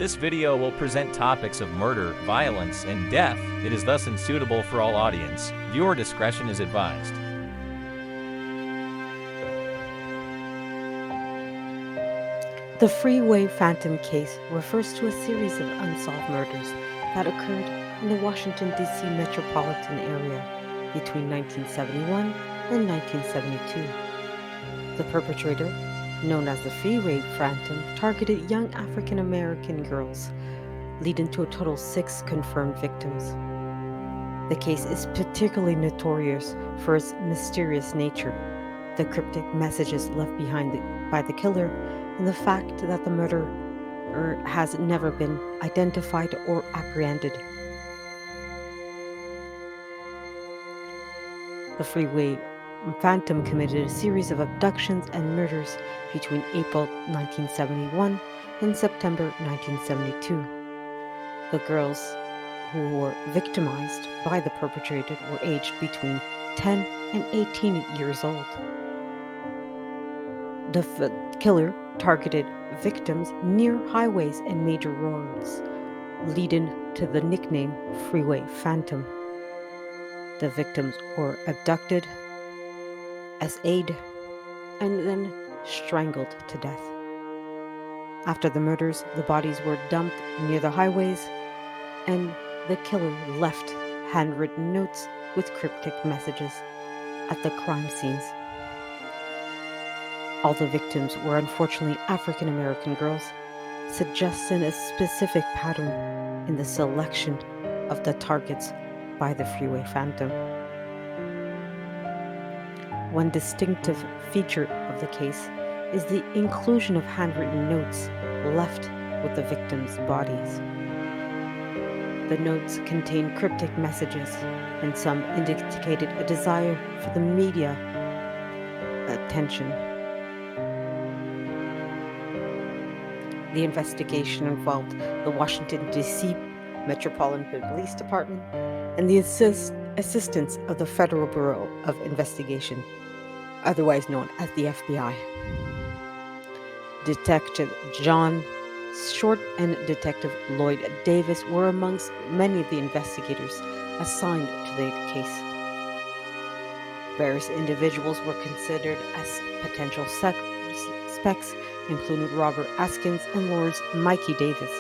This video will present topics of murder, violence, and death. It is thus unsuitable for all audience. Viewer discretion is advised. The Freeway Phantom case refers to a series of unsolved murders that occurred in the Washington, D.C. metropolitan area between 1971 and 1972. The perpetrator, known as the Freeway Phantom, targeted young African American girls, leading to a total of 6 confirmed victims. The case is particularly notorious for its mysterious nature, the cryptic messages left behind by the killer, and the fact that the murderer has never been identified or apprehended. The Freeway Phantom committed a series of abductions and murders between April 1971 and September 1972. The girls who were victimized by the perpetrator were aged between 10 and 18 years old. The killer targeted victims near highways and major roads, leading to the nickname Freeway Phantom. The victims were abducted, SA'd, and then strangled to death. After the murders, the bodies were dumped near the highways, and the killer left handwritten notes with cryptic messages at the crime scenes. All the victims were unfortunately African American girls, suggesting a specific pattern in the selection of the targets by the Freeway Phantom. One distinctive feature of the case is the inclusion of handwritten notes left with the victims' bodies. The notes contained cryptic messages, and some indicated a desire for the media attention. The investigation involved the Washington, D.C. Metropolitan Police Department and the assistance of the Federal Bureau of Investigation, otherwise known as the FBI. Detective John Short and Detective Lloyd Davis were amongst many of the investigators assigned to the case. Various individuals were considered as potential suspects, including Robert Askins and Lawrence Mikey Davis.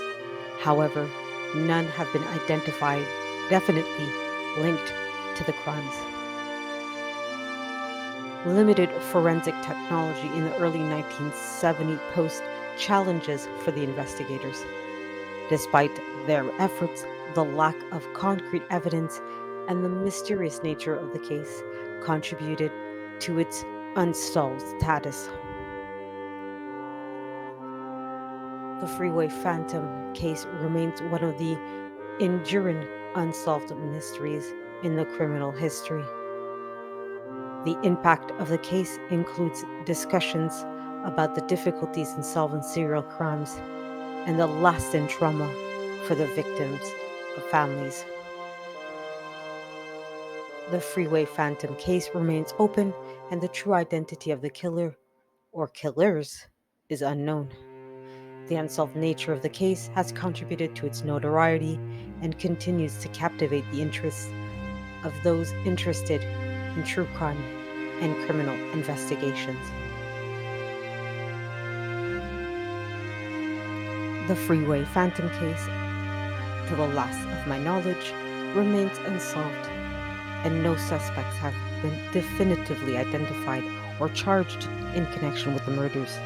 However, none have been identified definitely linked to the crimes. Limited forensic technology in the early 1970s posed challenges for the investigators. Despite their efforts, the lack of concrete evidence and the mysterious nature of the case contributed to its unsolved status. The Freeway Phantom case remains one of the enduring unsolved mysteries in the criminal history. The impact of the case includes discussions about the difficulties in solving serial crimes and the lasting trauma for the victims' families. The Freeway Phantom case remains open, and the true identity of the killer or killers is unknown. The unsolved nature of the case has contributed to its notoriety and continues to captivate the interests of those interested in true crime and criminal investigations. The Freeway Phantom case, to the last of my knowledge, remains unsolved, and no suspects have been definitively identified or charged in connection with the murders.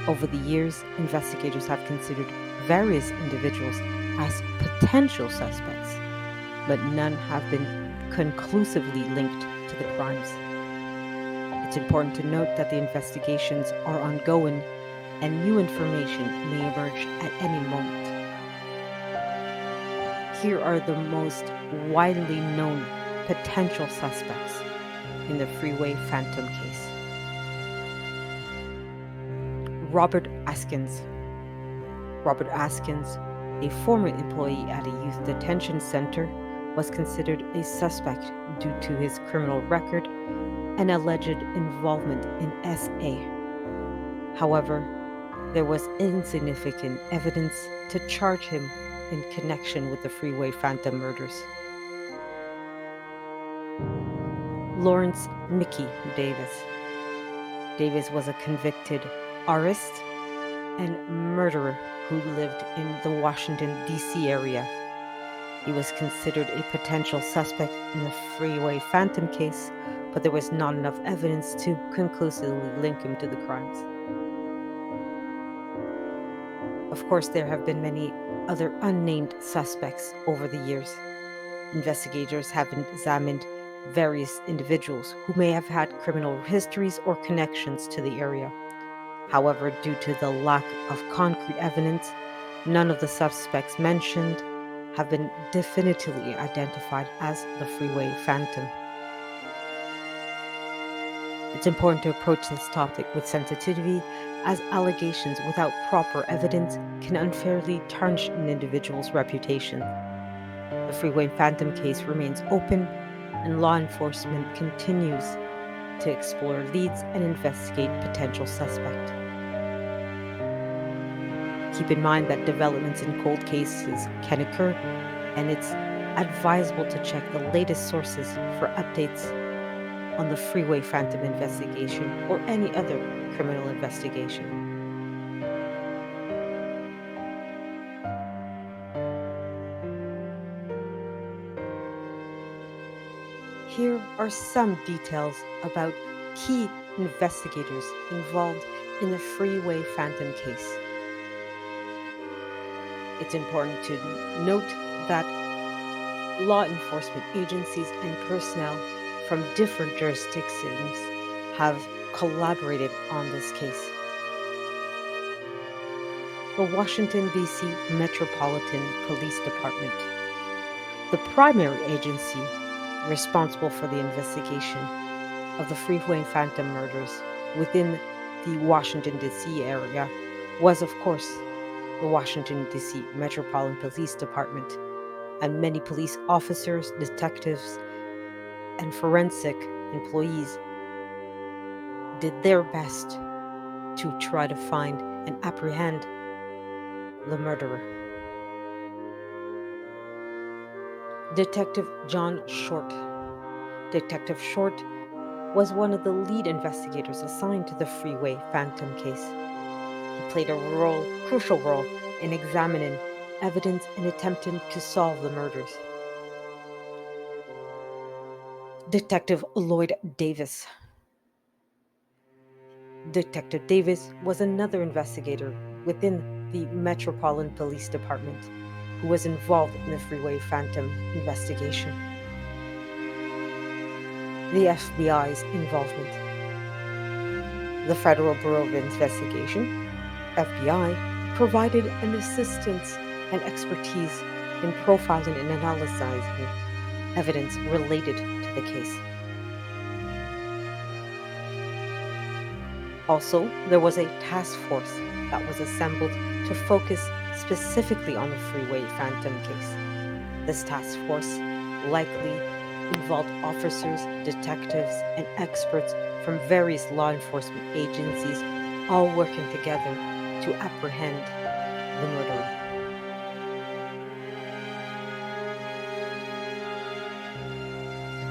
Over the years, investigators have considered various individuals as potential suspects, but none have been conclusively linked to the crimes. It's important to note that the investigations are ongoing and new information may emerge at any moment. Here are the most widely known potential suspects in the Freeway Phantom case. Robert Askins. Robert Askins, a former employee at a youth detention center, was considered a suspect due to his criminal record and alleged involvement in SA. However, there was insignificant evidence to charge him in connection with the Freeway Phantom murders. Lawrence Mickey Davis. Davis was a convicted artist and murderer who lived in the Washington, D.C. area. He was considered a potential suspect in the Freeway Phantom case, but there was not enough evidence to conclusively link him to the crimes. Of course, there have been many other unnamed suspects over the years. Investigators have examined various individuals who may have had criminal histories or connections to the area. However, due to the lack of concrete evidence, none of the suspects mentioned have been definitively identified as the Freeway Phantom. It's important to approach this topic with sensitivity, as allegations without proper evidence can unfairly tarnish an individual's reputation. The Freeway Phantom case remains open, and law enforcement continues to explore leads and investigate potential suspects. Keep in mind that developments in cold cases can occur, and it's advisable to check the latest sources for updates on the Freeway Phantom investigation or any other criminal investigation. Here are some details about key investigators involved in the Freeway Phantom case. It's important to note that law enforcement agencies and personnel from different jurisdictions have collaborated on this case. The Washington, D.C. Metropolitan Police Department, the primary agency responsible for the investigation of the Freeway Phantom murders within the Washington, D.C. area, was, of course, the Washington, D.C. Metropolitan Police Department, and many police officers, detectives, and forensic employees did their best to try to find and apprehend the murderer. Detective John Short. Detective Short was one of the lead investigators assigned to the Freeway Phantom case. He played a crucial role in examining evidence and attempting to solve the murders. Detective Lloyd Davis. Detective Davis was another investigator within the Metropolitan Police Department who was involved in the Freeway Phantom investigation. The FBI's involvement. The Federal Bureau of Investigation, FBI, provided an assistance and expertise in profiling and analyzing evidence related to the case. Also, there was a task force that was assembled to focus specifically on the Freeway Phantom case. This task force likely involved officers, detectives, and experts from various law enforcement agencies, all working together to apprehend the murderer.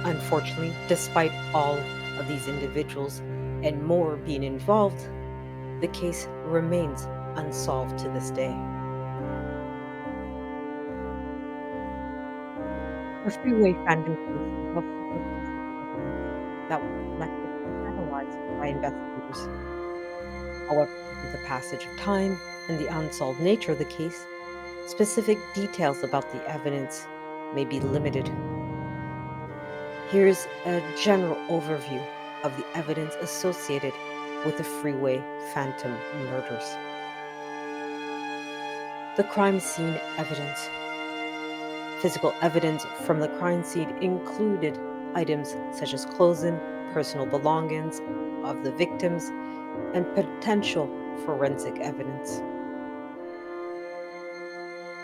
Unfortunately, despite all of these individuals and more being involved, the case remains unsolved to this day. The Freeway Phantom case was that was collected and analyzed by investigators. However, with the passage of time and the unsolved nature of the case, specific details about the evidence may be limited. Here's a general overview of the evidence associated with the Freeway Phantom murders. The crime scene evidence. Physical evidence from the crime scene included items such as clothing, personal belongings of the victims, and potential forensic evidence.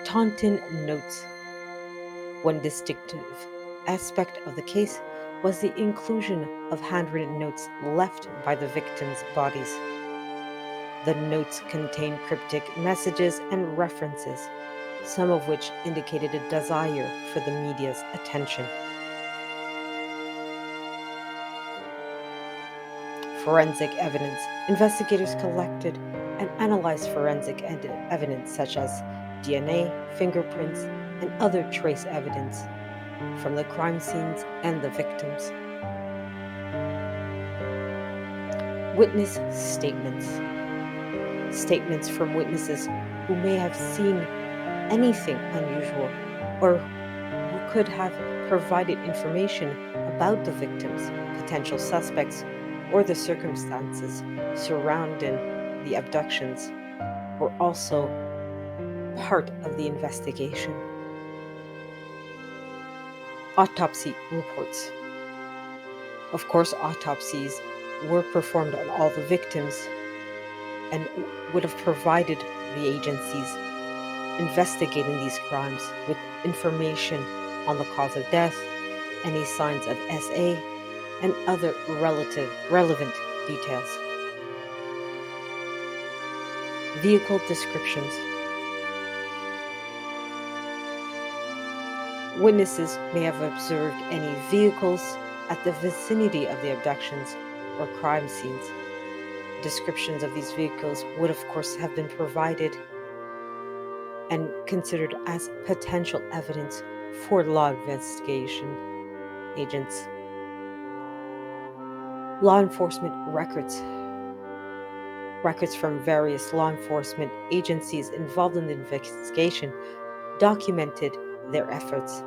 Taunton notes. One distinctive aspect of the case was the inclusion of handwritten notes left by the victims' bodies. The notes contained cryptic messages and references, some of which indicated a desire for the media's attention. Forensic evidence. Investigators collected and analyzed forensic evidence such as DNA, fingerprints, and other trace evidence from the crime scenes and the victims. Witness statements. Statements from witnesses who may have seen anything unusual or who could have provided information about the victims, potential suspects, or the circumstances surrounding the abductions were also part of the investigation. Autopsy reports. Of course, autopsies were performed on all the victims and would have provided the agencies investigating these crimes with information on the cause of death, any signs of SA, and other relevant details. Vehicle descriptions. Witnesses may have observed any vehicles at the vicinity of the abductions or crime scenes. Descriptions of these vehicles would, of course, have been provided and considered as potential evidence for law investigation agents. Law enforcement records. Records from various law enforcement agencies involved in the investigation documented their efforts,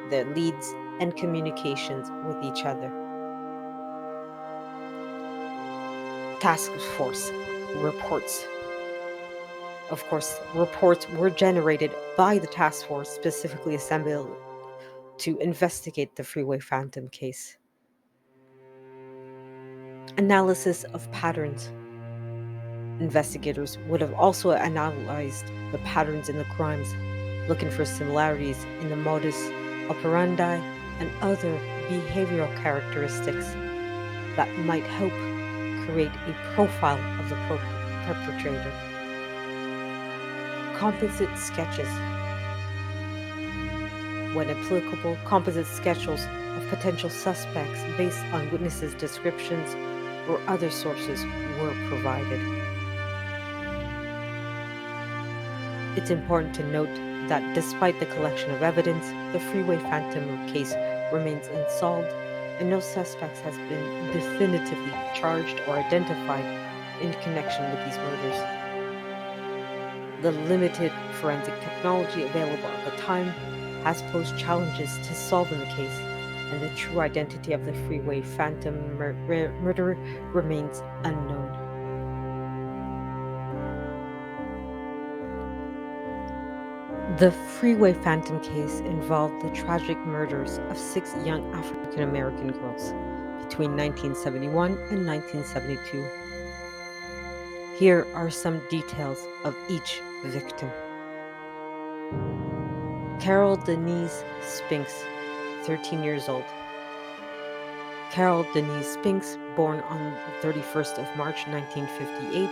their leads, and communications with each other. Task force reports. Of course, reports were generated by the task force specifically assembled to investigate the Freeway Phantom case. Analysis of patterns. Investigators would have also analyzed the patterns in the crimes, looking for similarities in the modus operandi and other behavioral characteristics that might help create a profile of the perpetrator. Composite sketches. When applicable, composite sketches of potential suspects based on witnesses' descriptions or other sources were provided. It's important to note that despite the collection of evidence, the Freeway Phantom case remains unsolved and no suspects has been definitively charged or identified in connection with these murders. The limited forensic technology available at the time has posed challenges to solving the case, and the true identity of the Freeway Phantom murderer remains unknown. The Freeway Phantom case involved the tragic murders of 6 young African American girls between 1971 and 1972. Here are some details of each victim. Carol Denise Spinks, 13 years old. Carol Denise Spinks, born on the 31st of March 1958,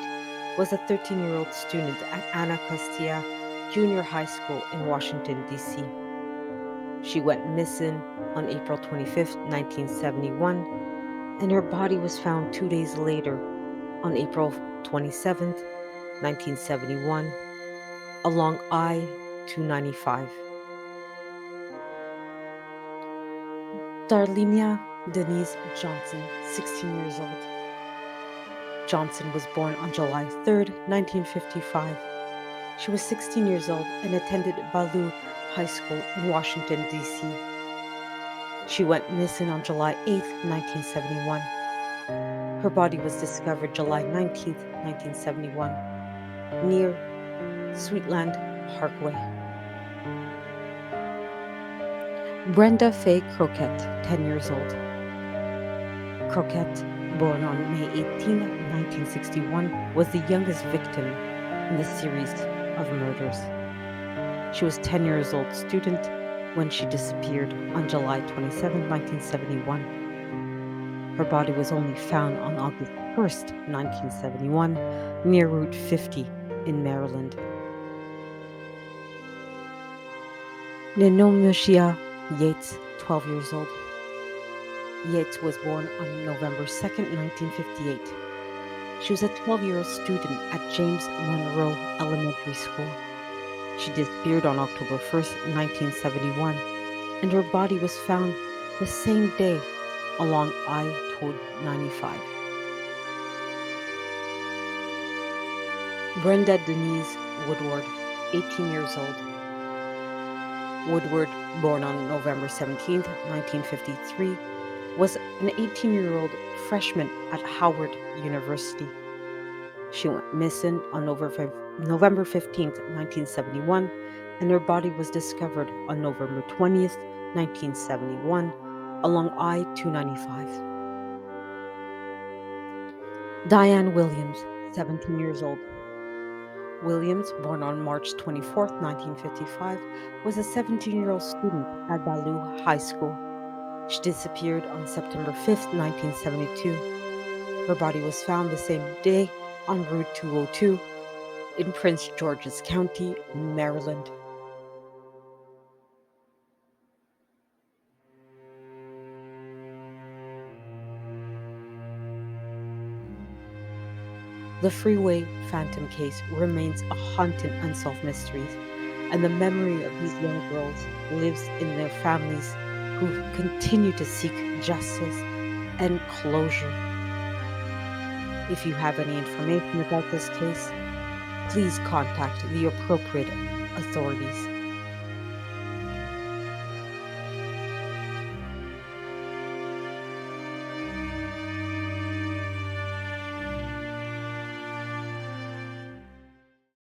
was a 13-year-old student at Anacostia Junior High School in Washington, D.C. She went missing on April 25, 1971, and her body was found 2 days later on April 27, 1971, along I-295. Darlenia Denise Johnson, 16 years old. Johnson was born on July 3, 1955. She was 16 years old and attended Ballou High School in Washington, D.C. She went missing on July 8, 1971. Her body was discovered July 19, 1971, near Sweetland Parkway. Brenda Faye Croquette, 10 years old. Croquette, born on May 18, 1961, was the youngest victim in the series of murders. She was 10 years old student when she disappeared on July 27, 1971. Her body was only found on August 1st, 1971, near Route 50 in Maryland. Nenomyshia Yates, 12 years old. Yates was born on November 2nd, 1958. She was a 12-year-old student at James Monroe Elementary School. She disappeared on October 1st, 1971, and her body was found the same day along I-95. Brenda Denise Woodward, 18 years old. Woodward, born on November 17th, 1953, was an 18-year-old freshman at Howard University. She went missing on November 15th, 1971, and her body was discovered on November 20th, 1971, along I-295. Diane Williams, 17 years old. Williams, born on March 24th, 1955, was a 17-year-old student at Ballou High School. She disappeared on September 5th, 1972. Her body was found the same day on Route 202 in Prince George's County, Maryland. The Freeway Phantom case remains a haunting unsolved mystery, and the memory of these young girls lives in their families who continue to seek justice and closure. If you have any information about this case, please contact the appropriate authorities.